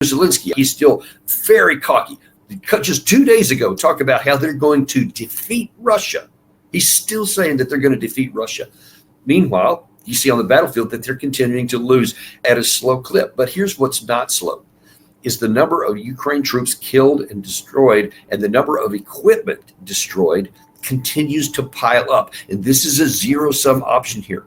Zelensky, he's still very cocky. Just 2 days ago, talk about how they're going to defeat Russia. He's still saying that they're going to defeat Russia. Meanwhile, you see on the battlefield that they're continuing to lose at a slow clip. But here's what's not slow, is the number of Ukraine troops killed and destroyed, and the number of equipment destroyed continues to pile up. And this is a zero-sum option here.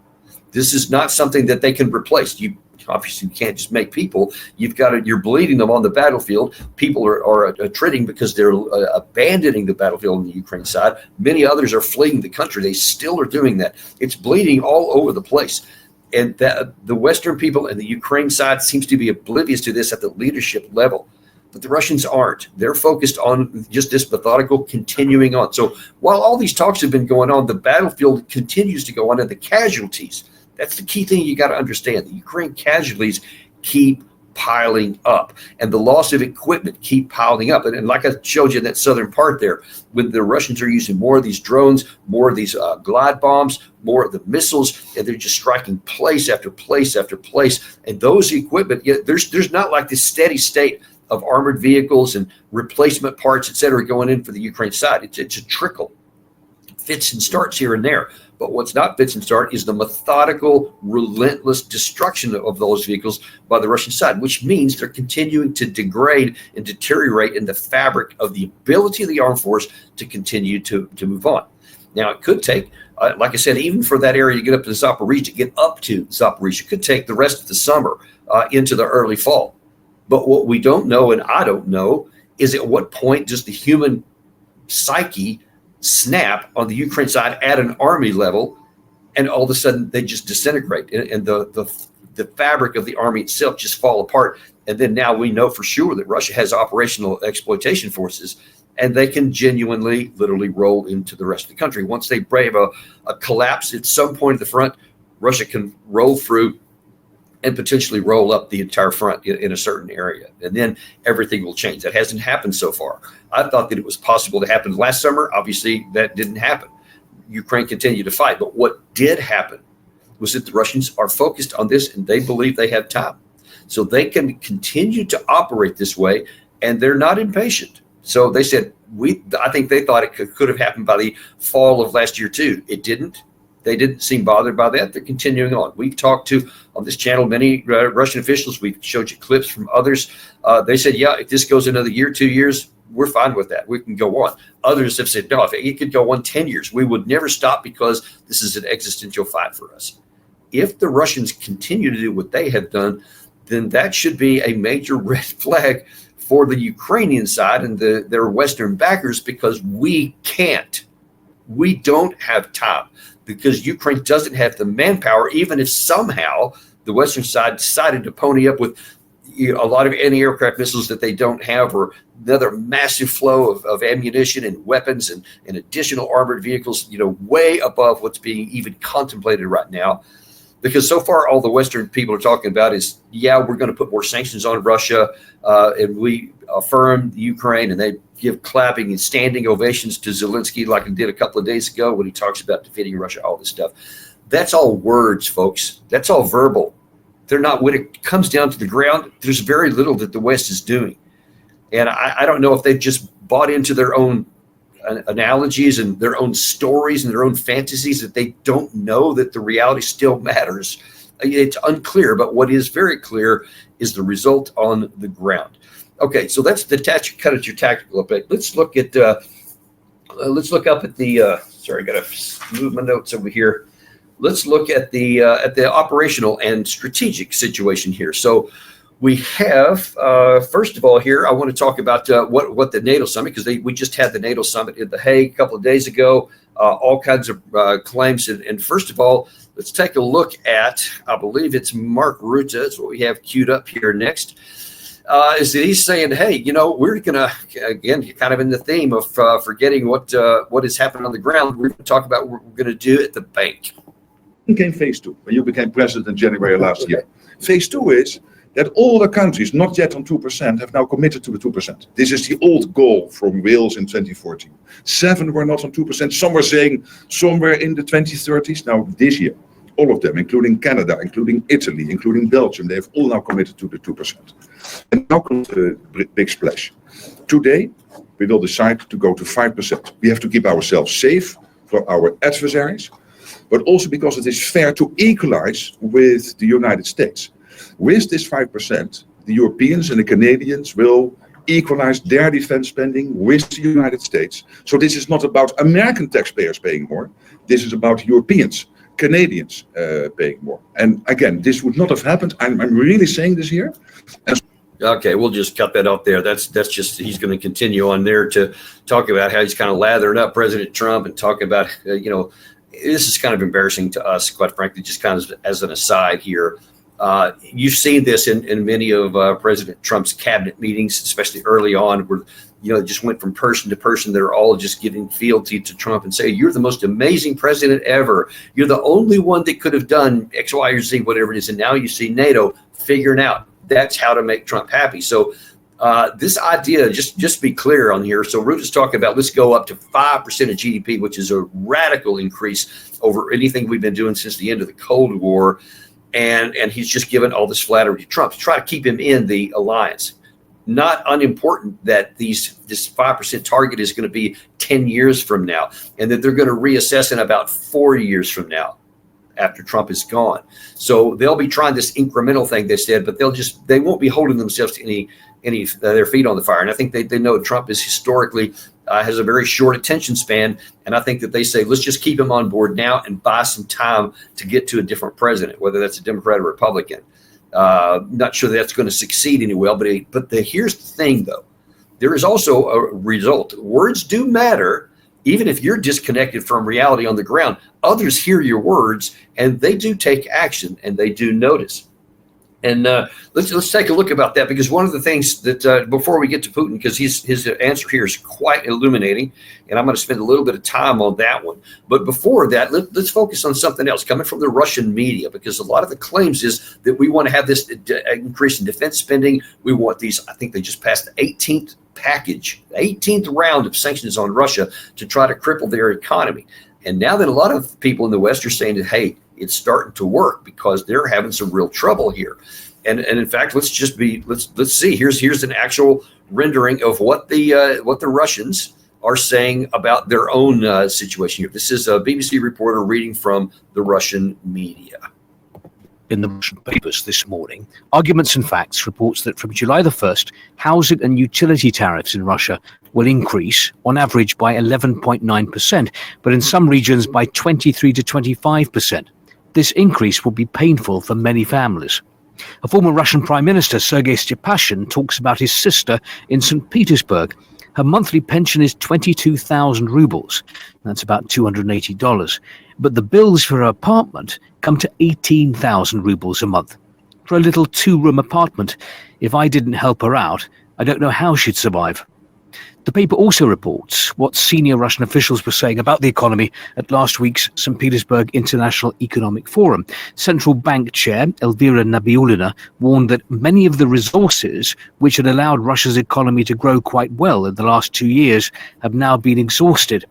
This is not something that they can replace. You obviously can't just make people. You're bleeding them on the battlefield. People are attriting because they're abandoning the battlefield on the Ukraine side. Many others are fleeing the country. They still are doing that. It's bleeding all over the place. And the Western people and the Ukraine side seems to be oblivious to this at the leadership level. But the Russians aren't. They're focused on just this methodical continuing on. So while all these talks have been going on, the battlefield continues to go on, and the casualties, that's the key thing you got to understand. The Ukraine casualties keep piling up, and the loss of equipment keep piling up. And like I showed you in that southern part there, when the Russians are using more of these drones, more of these glide bombs, more of the missiles, and they're just striking place after place after place. And those equipment, there's not like this steady state of armored vehicles and replacement parts, et cetera, going in for the Ukraine side. It's a trickle. Fits and starts here and there. But what's not fits and start is the methodical, relentless destruction of those vehicles by the Russian side, which means they're continuing to degrade and deteriorate in the fabric of the ability of the armed force to continue to move on. Now, it could take, like I said, even for that area to get up to Zaporizhzhia, it could take the rest of the summer into the early fall. But what we don't know, and I don't know, is at what point does the human psyche snap on the Ukraine side at an army level, and all of a sudden they just disintegrate, and the fabric of the army itself just fall apart. And then now we know for sure that Russia has operational exploitation forces, and they can genuinely, literally roll into the rest of the country. Once they brave a collapse at some point at the front, Russia can roll through and potentially roll up the entire front in a certain area. And then everything will change. That hasn't happened so far. I thought that it was possible to happen last summer. Obviously, that didn't happen. Ukraine continued to fight. But what did happen was that the Russians are focused on this, and they believe they have time. So they can continue to operate this way, and they're not impatient. So they said, I think they thought it could have happened by the fall of last year too. It didn't. They didn't seem bothered by that. They're continuing on. We've talked to, on this channel, many Russian officials. We've showed you clips from others. They said, yeah, if this goes another year, 2 years, we're fine with that. We can go on. Others have said, no, if it could go on 10 years, we would never stop because this is an existential fight for us. If the Russians continue to do what they have done, then that should be a major red flag for the Ukrainian side and their Western backers, because we can't. We don't have time, because Ukraine doesn't have the manpower, even if somehow the Western side decided to pony up with a lot of anti-aircraft missiles that they don't have, or another massive flow of ammunition and weapons and additional armored vehicles, way above what's being even contemplated right now. Because so far, all the Western people are talking about is, yeah, we're going to put more sanctions on Russia, and we affirm Ukraine, and they give clapping and standing ovations to Zelensky like he did a couple of days ago when he talks about defeating Russia, all this stuff. That's all words, folks. That's all verbal. They're not, when it comes down to the ground, there's very little that the West is doing. And I don't know if they've just bought into their own analogies and their own stories and their own fantasies, that they don't know that the reality still matters. It's unclear, but what is very clear is the result on the ground. Okay, so that's the cut at your tactical update. Let's look up at the. Sorry, I got to move my notes over here. Let's look at the operational and strategic situation here. So we have, first of all, here I want to talk about what the NATO summit, because we just had the NATO summit in The Hague a couple of days ago. All kinds of claims, and first of all, let's take a look at, I believe it's Mark Rutte. That's what we have queued up here next. Is that he's saying, hey, we're going to, again, kind of in the theme of forgetting what has happened on the ground, we're going to talk about what we're going to do at the bank. Came phase 2, when you became president in January last year. Phase 2 is that all the countries not yet on 2% have now committed to the 2%. This is the old goal from Wales in 2014. 7 were not on 2%. Some were saying somewhere in the 2030s. Now this year, all of them, including Canada, including Italy, including Belgium, they have all now committed to the 2%. And now comes the big splash. Today, we will decide to go to 5%. We have to keep ourselves safe from our adversaries, but also because it is fair to equalize with the United States. With this 5%, the Europeans and the Canadians will equalize their defense spending with the United States. So this is not about American taxpayers paying more. This is about Europeans, Canadians paying more. And again, this would not have happened. I'm really saying this here. Okay, we'll just cut that off there. That's just, he's going to continue on there to talk about how he's kind of lathering up President Trump and talk about, this is kind of embarrassing to us, quite frankly, just kind of as an aside here. You've seen this in many of President Trump's cabinet meetings, especially early on, where it just went from person to person. They're all just giving fealty to Trump and say, "You're the most amazing president ever. You're the only one that could have done X, Y, or Z, whatever it is." And now you see NATO figuring out that's how to make Trump happy. So this idea, just be clear on here. So Ruth is talking about let's go up to 5% of GDP, which is a radical increase over anything we've been doing since the end of the Cold War. And he's just given all this flattery to Trump to try to keep him in the alliance. Not unimportant that this 5% target is going to be 10 years from now, and that they're going to reassess in about 4 years from now after Trump is gone. So they'll be trying this incremental thing, they said, but they won't be holding themselves to any their feet on the fire. And I think they know Trump is historically has a very short attention span. And I think that they say, let's just keep him on board now and buy some time to get to a different president, whether that's a Democrat or Republican. Not sure that's going to succeed any well, but here's the thing, though. There is also a result. Words do matter. Even if you're disconnected from reality on the ground, others hear your words and they do take action and they do notice. And let's take a look about that, because one of the things that before we get to Putin, because his answer here is quite illuminating, and I'm going to spend a little bit of time on that one. But before that, let's focus on something else coming from the Russian media, because a lot of the claims is that we want to have this increase in defense spending. We want these. I think they just passed the 18th package, the 18th round of sanctions on Russia to try to cripple their economy. And now that a lot of people in the West are saying that, hey, it's starting to work because they're having some real trouble here. And in fact, let's see. Here's an actual rendering of what the Russians are saying about their own situation here. This is a BBC reporter reading from the Russian media. In the Russian papers this morning, Arguments and Facts reports that from July the 1st, housing and utility tariffs in Russia will increase on average by 11.9%, but in some regions by 23 to 25%. This increase will be painful for many families. A former Russian Prime Minister, Sergei Stepashin, talks about his sister in St. Petersburg. Her monthly pension is 22,000 rubles. That's about $280. But the bills for her apartment come to 18,000 rubles a month. For a little two-room apartment, if I didn't help her out, I don't know how she'd survive. The paper also reports what senior Russian officials were saying about the economy at last week's St. Petersburg International Economic Forum. Central Bank Chair Elvira Nabiullina warned that many of the resources which had allowed Russia's economy to grow quite well in the last 2 years have now been exhausted.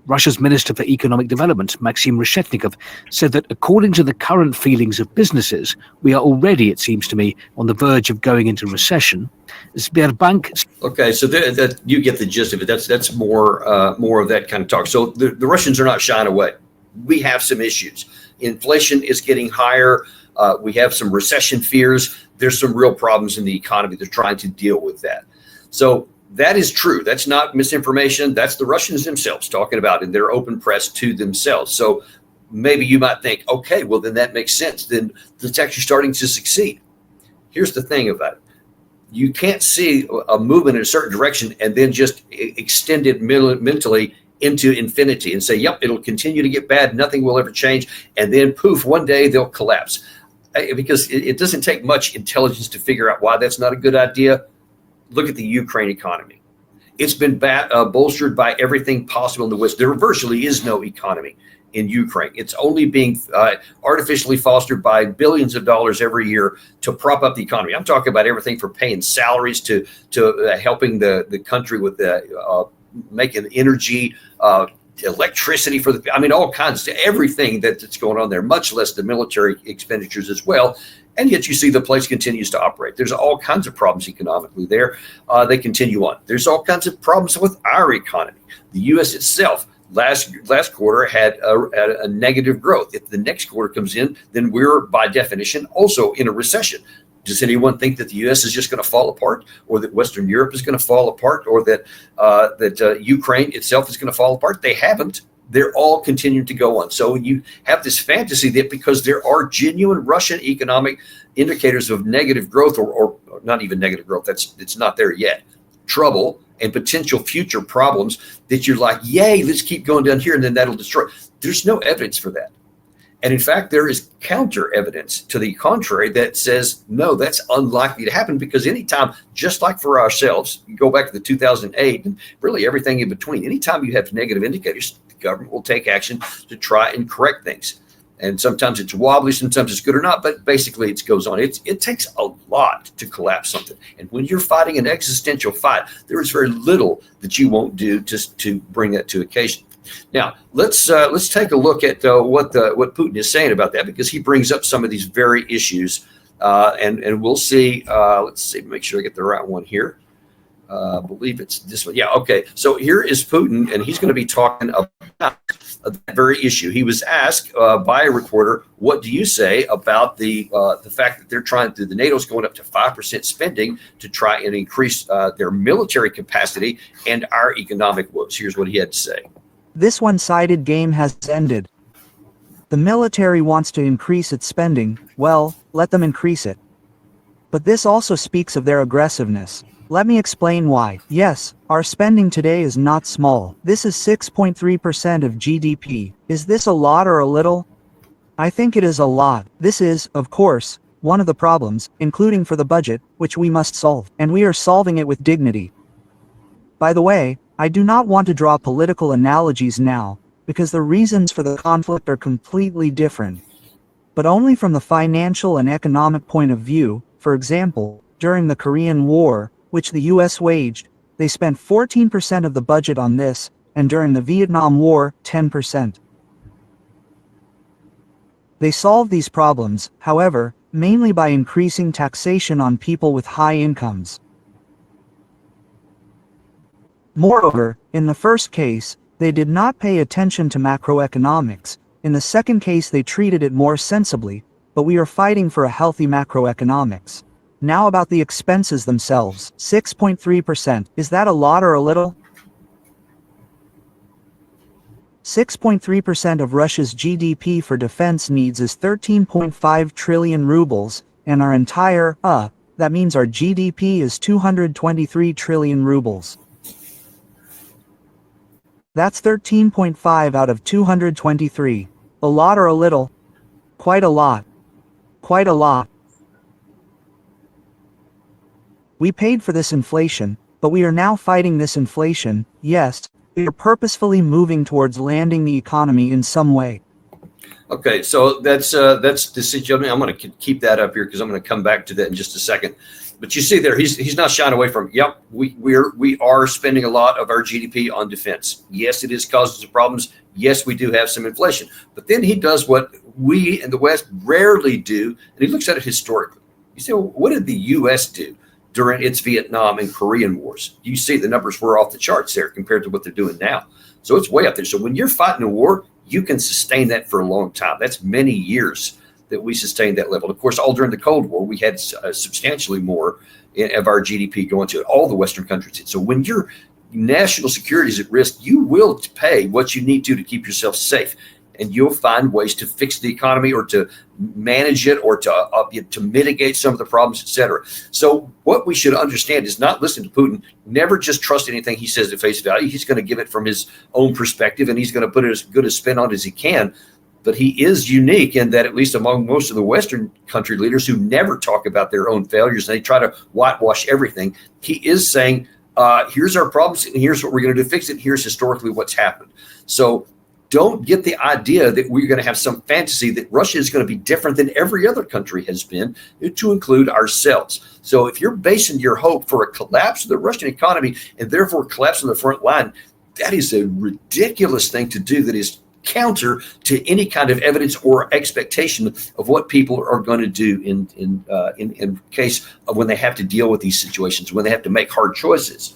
Russia's Minister for Economic Development, Maxim Reshetnikov, said that according to the current feelings of businesses, we are already, it seems to me, on the verge of going into recession. Sberbank. Okay, so that you get the gist of it. That's more of that kind of talk. So the Russians are not shying away. We have some issues. Inflation is getting higher. We have some recession fears. There's some real problems in the economy. They're trying to deal with that. So that is true. That's not misinformation. That's the Russians themselves talking about in their open press to themselves. So maybe you might think, okay, well, then that makes sense. Then it's actually starting to succeed. Here's the thing about it. You can't see a movement in a certain direction and then just extend it mentally into infinity and say, yep, it'll continue to get bad. Nothing will ever change. And then poof, one day they'll collapse. Because it doesn't take much intelligence to figure out why that's not a good idea. Look at the Ukraine economy. It's been bolstered by everything possible in the West. There virtually is no economy in Ukraine. It's only being artificially fostered by billions of dollars every year to prop up the economy. I'm talking about everything from paying salaries to helping the country with making energy, electricity all kinds of everything that's going on there, much less the military expenditures as well. And yet you see the place continues to operate. There's all kinds of problems economically there. They continue on. There's all kinds of problems with our economy. The U.S. itself last quarter had a negative growth. If the next quarter comes in, then we're by definition also in a recession. Does anyone think that the U.S. is just going to fall apart, or that Western Europe is going to fall apart, or that Ukraine itself is going to fall apart? They haven't. They're all continuing to go on. So you have this fantasy that because there are genuine Russian economic indicators of negative growth, or not even negative growth, it's not there yet, trouble and potential future problems, that you're like, yay, let's keep going down here and then that'll destroy. There's no evidence for that. And in fact, there is counter evidence to the contrary that says, no, that's unlikely to happen, because anytime, just like for ourselves, you go back to the 2008 and really everything in between, anytime you have negative indicators, the government will take action to try and correct things. And sometimes it's wobbly, sometimes it's good or not, but basically it goes on. It takes a lot to collapse something. And when you're fighting an existential fight, there is very little that you won't do just to bring that to occasion. Now, let's take a look at what Putin is saying about that, because he brings up some of these very issues, and we'll see. Let's see, make sure I get the right one here. I believe it's this one. Yeah, okay. So here is Putin, and he's going to be talking about that very issue. He was asked by a reporter, "What do you say about the fact that they're trying to? The NATO's going up to 5% spending to try and increase their military capacity and our economic woes?" Here's what he had to say. This one-sided game has ended. The military wants to increase its spending. Well, let them increase it. But this also speaks of their aggressiveness. Let me explain why. Yes, our spending today is not small. This is 6.3% of GDP. Is this a lot or a little? I think it is a lot. This is, of course, one of the problems, including for the budget, which we must solve. And we are solving it with dignity. By the way, I do not want to draw political analogies now, because the reasons for the conflict are completely different. But only from the financial and economic point of view. For example, during the Korean War, which the US waged, they spent 14% of the budget on this, and during the Vietnam War, 10%. They solved these problems, however, mainly by increasing taxation on people with high incomes. Moreover, in the first case, they did not pay attention to macroeconomics. In the second case, they treated it more sensibly, but we are fighting for a healthy macroeconomics. Now about the expenses themselves. 6.3%. Is that a lot or a little? 6.3% of Russia's GDP for defense needs is 13.5 trillion rubles, and our entire, that means our GDP is 223 trillion rubles. That's 13.5 out of 223. A lot or a little? Quite a lot. Quite a lot. We paid for this inflation, but we are now fighting this inflation. Yes, we are purposefully moving towards landing the economy in some way. Okay, so that's the situation. I'm going to keep that up here because I'm going to come back to that in just a second. But you see there, he's not shying away from. Yep, we are spending a lot of our GDP on defense. Yes, it is causing some problems. Yes, we do have some inflation. But then he does what we in the West rarely do, and he looks at it historically. You say, well, what did the U.S. do during its Vietnam and Korean wars? You see the numbers were off the charts there compared to what they're doing now. So it's way up there. So when you're fighting a war, you can sustain that for a long time. That's many years that we sustained that level. Of course, all during the Cold War, we had substantially more of our GDP going to it. All the Western countries did. So when your national security is at risk, you will pay what you need to keep yourself safe. And you'll find ways to fix the economy or to manage it or to mitigate some of the problems, et cetera. So what we should understand is not listen to Putin. Never just trust anything he says at face value. He's going to give it from his own perspective, and he's going to put as good a spin on it as he can. But he is unique in that, at least among most of the Western country leaders who never talk about their own failures, and they try to whitewash everything, he is saying, here's our problems, and here's what we're going to do to fix it. Here's historically what's happened. So don't get the idea that we're going to have some fantasy that Russia is going to be different than every other country has been, to include ourselves. So if you're basing your hope for a collapse of the Russian economy and therefore collapse on the front line, that is a ridiculous thing to do. That is counter to any kind of evidence or expectation of what people are going to do in case of when they have to deal with these situations, when they have to make hard choices.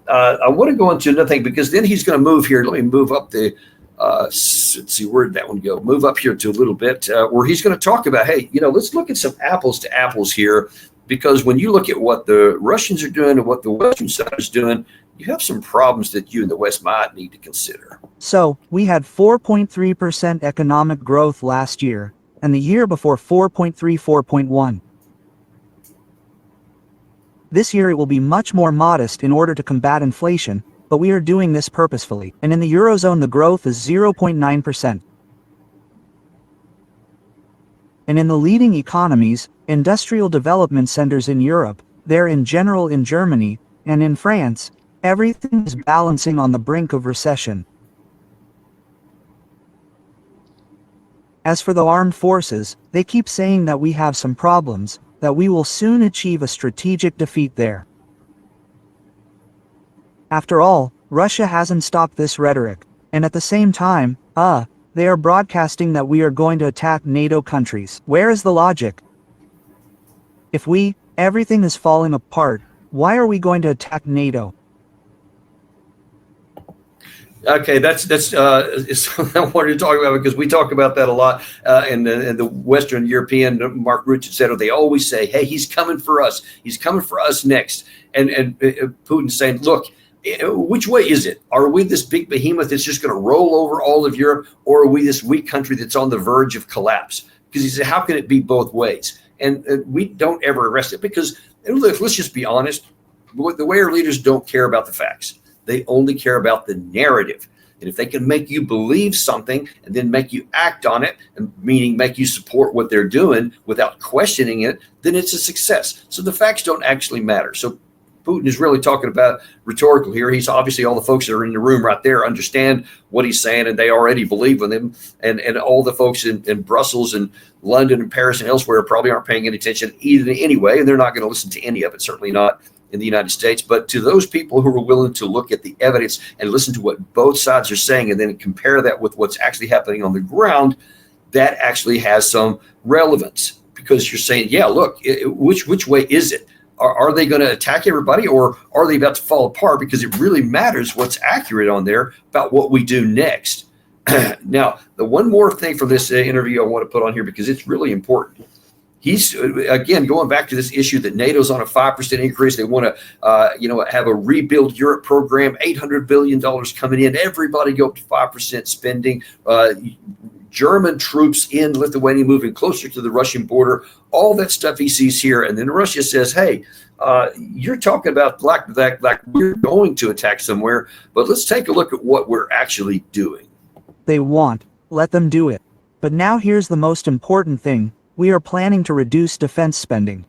I want to go into another thing, because then he's going to move here. Let me move up the, let's see, where did that one go? Move up here to a little bit, where he's going to talk about, hey, let's look at some apples to apples here, because when you look at what the Russians are doing and what the Western side is doing, you have some problems that you in the West might need to consider. So, we had 4.3% economic growth last year, and the year before 4.1. This year it will be much more modest in order to combat inflation, but we are doing this purposefully. And in the Eurozone the growth is 0.9%. And in the leading economies, industrial development centers in Europe, there in general in Germany, and in France, everything is balancing on the brink of recession. As for the armed forces, they keep saying that we have some problems, that we will soon achieve a strategic defeat there. After all, Russia hasn't stopped this rhetoric, and at the same time, they are broadcasting that we are going to attack NATO countries. Where is the logic? If everything is falling apart, why are we going to attack NATO? Okay, that's something I wanted to talk about, because we talk about that a lot in the Western European, Mark Rutte, et cetera. They always say, hey, he's coming for us. He's coming for us next. And Putin's saying, look, which way is it? Are we this big behemoth that's just going to roll over all of Europe, or are we this weak country that's on the verge of collapse? Because he said, how can it be both ways? And we don't ever arrest it, because let's just be honest. The way our leaders don't care about the facts. They only care about the narrative. And if they can make you believe something and then make you act on it, and meaning make you support what they're doing without questioning it, then it's a success. So the facts don't actually matter. So Putin is really talking about rhetorical here. He's obviously, all the folks that are in the room right there understand what he's saying, and they already believe in him. And all the folks in Brussels and London and Paris and elsewhere probably aren't paying any attention either anyway, and they're not going to listen to any of it, certainly not in the United States. But to those people who are willing to look at the evidence and listen to what both sides are saying, and then compare that with what's actually happening on the ground, that actually has some relevance, because you're saying, yeah, look, which way is it? Are they going to attack everybody, or are they about to fall apart? Because it really matters what's accurate on there about what we do next. Now, the one more thing from this interview I want to put on here, because it's really important. He's, again, going back to this issue that NATO's on a 5% increase. They want to, have a rebuild Europe program, $800 billion coming in. Everybody go up to 5% spending. German troops in Lithuania moving closer to the Russian border. All that stuff he sees here. And then Russia says, hey, you're talking about like we're going to attack somewhere, but let's take a look at what we're actually doing. They want, let them do it. But now here's the most important thing. We are planning to reduce defense spending.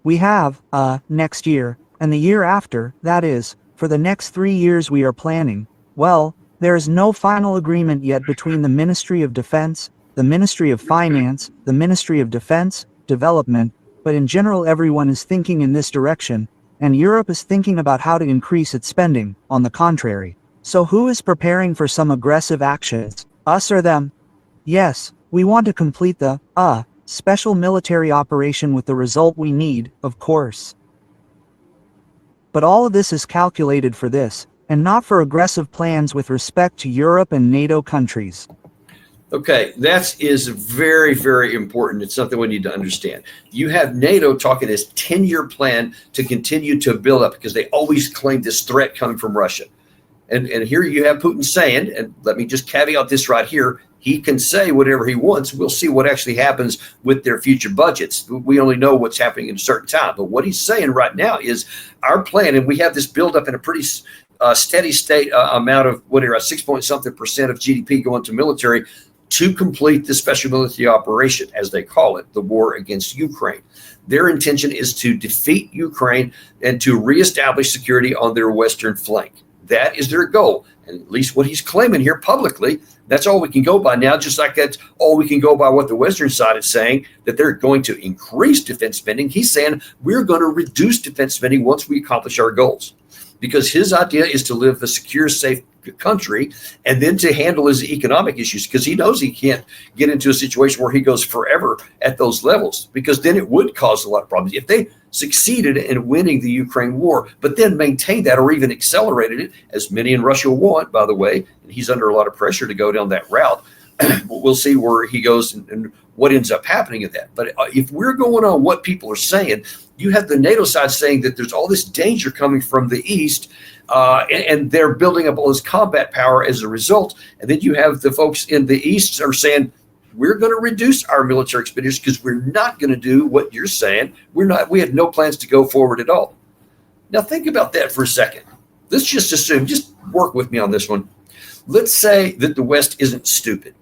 We have, next year, and the year after, that is, for the next 3 years we are planning. Well, there is no final agreement yet between the Ministry of Defense, the Ministry of Finance, the Ministry of Defense, Development, but in general everyone is thinking in this direction, and Europe is thinking about how to increase its spending, on the contrary. So who is preparing for some aggressive actions, us or them? Yes, we want to complete the, special military operation with the result we need, of course. But all of this is calculated for this, and not for aggressive plans with respect to Europe and NATO countries. Okay, that is very, very important. It's something we need to understand. You have NATO talking this 10-year plan to continue to build up, because they always claim this threat coming from Russia. And here you have Putin saying, and let me just caveat this right here, he can say whatever he wants. We'll see what actually happens with their future budgets. We only know what's happening in a certain time. But what he's saying right now is our plan, and we have this build up in a pretty steady state amount of whatever, 6 point something percent of GDP going to military to complete the special military operation, as they call it, the war against Ukraine. Their intention is to defeat Ukraine and to reestablish security on their western flank. That is their goal. And at least what he's claiming here publicly, that's all we can go by now, just like that's all we can go by what the Western side is saying, that they're going to increase defense spending. He's saying we're going to reduce defense spending once we accomplish our goals, because his idea is to live a secure, safe country, and then to handle his economic issues, because he knows he can't get into a situation where he goes forever at those levels, because then it would cause a lot of problems. If they succeeded in winning the Ukraine war, but then maintained that or even accelerated it, as many in Russia want, by the way, and he's under a lot of pressure to go down that route, we'll see where he goes and what ends up happening in that. But if we're going on what people are saying, you have the NATO side saying that there's all this danger coming from the east, and they're building up all this combat power as a result. And then you have the folks in the east are saying, we're going to reduce our military expenditures because we're not going to do what you're saying. We have no plans to go forward at all. Now think about that for a second. Let's just assume, just work with me on this one. Let's say that the West isn't stupid,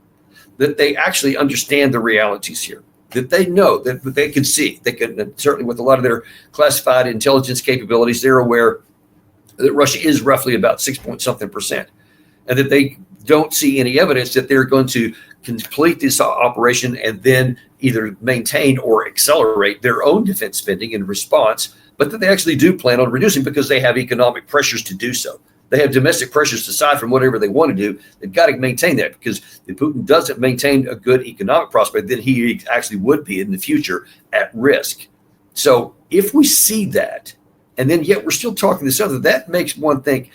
that they actually understand the realities here, that they know, that they can see. They can, certainly with a lot of their classified intelligence capabilities, they're aware that Russia is roughly about 6-point-something%, and that they don't see any evidence that they're going to complete this operation and then either maintain or accelerate their own defense spending in response, but that they actually do plan on reducing because they have economic pressures to do so. They have domestic pressures aside from whatever they want to do. They've got to maintain that, because if Putin doesn't maintain a good economic prospect, then he actually would be in the future at risk. So if we see that, and then yet we're still talking this other, that makes one think,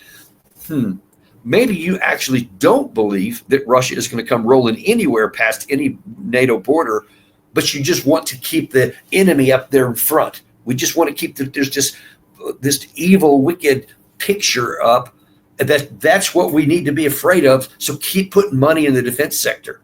maybe you actually don't believe that Russia is going to come rolling anywhere past any NATO border, but you just want to keep the enemy up there in front. We just want to keep there's just this evil, wicked picture up. That's what we need to be afraid of. So keep putting money in the defense sector.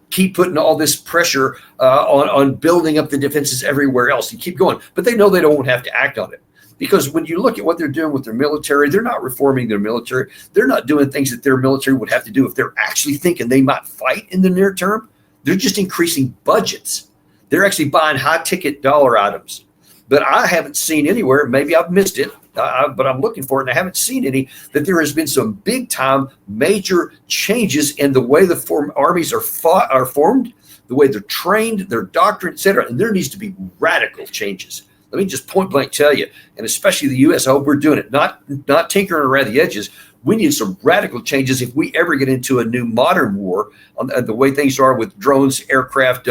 Keep putting all this pressure on building up the defenses everywhere else, and keep going. But they know they don't have to act on it. Because when you look at what they're doing with their military, they're not reforming their military. They're not doing things that their military would have to do if they're actually thinking they might fight in the near term. They're just increasing budgets. They're actually buying high-ticket dollar items. But I haven't seen anywhere, maybe I've missed it, but I'm looking for it, and I haven't seen any, that there has been some big-time major changes in the way the armies are formed, the way they're trained, their doctrine, et cetera. And there needs to be radical changes. Let me just point blank tell you, and especially the U.S., I hope we're doing it, not tinkering around the edges. We need some radical changes if we ever get into a new modern war on the way things are with drones, aircraft,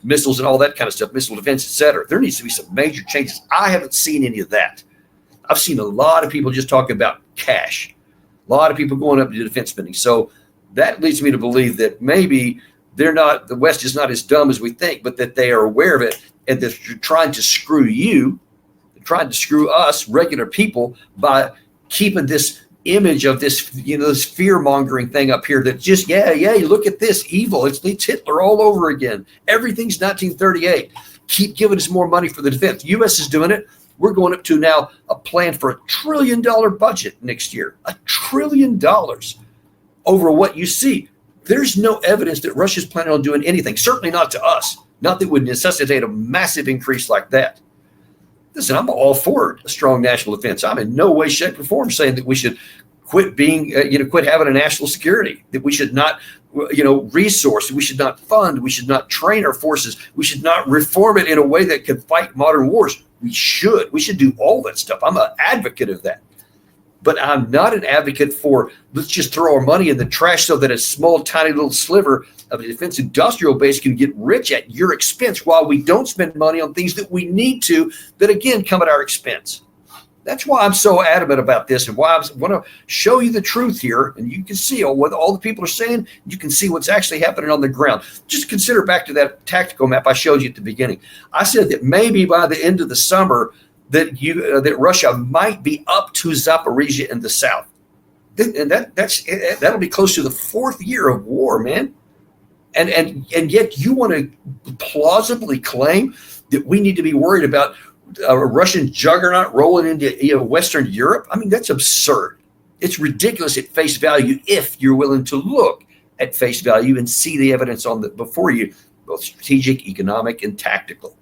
missiles, and all that kind of stuff, missile defense, et cetera. There needs to be some major changes. I haven't seen any of that. I've seen a lot of people just talking about cash, a lot of people going up to defense spending. So that leads me to believe that maybe the West is not as dumb as we think, but that they are aware of it, and that they're trying to screw you, they're trying to screw us, regular people, by keeping this image of this, this fear-mongering thing up here that just, look at this evil. It's Hitler all over again. Everything's 1938. Keep giving us more money for the defense. The U.S. is doing it. We're going up to now a plan for $1 trillion budget next year. $1 trillion over what you see. There's no evidence that Russia's planning on doing anything, certainly not to us, not that would necessitate a massive increase like that. Listen, I'm all for a strong national defense. I'm in no way, shape, or form saying that we should quit being, quit having a national security, that we should not, resource, we should not fund, we should not train our forces, we should not reform it in a way that can fight modern wars. We should do all that stuff. I'm an advocate of that. But I'm not an advocate for, let's just throw our money in the trash so that a small, tiny little sliver of a defense industrial base can get rich at your expense while we don't spend money on things that we need to, that again come at our expense. That's why I'm so adamant about this, and why I want to show you the truth here. And you can see what all the people are saying. You can see what's actually happening on the ground. Just consider back to that tactical map I showed you at the beginning. I said that maybe by the end of the summer, that Russia might be up to Zaporizhia in the south, and that'll be close to the 4th year of war, man. And yet you want to plausibly claim that we need to be worried about a Russian juggernaut rolling into Western Europe? I mean, that's absurd. It's ridiculous at face value if you're willing to look at face value and see the evidence before you, both strategic, economic, and tactical.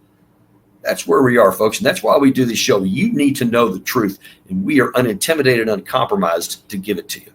That's where we are, folks, and that's why we do this show. You need to know the truth, and we are unintimidated, uncompromised to give it to you.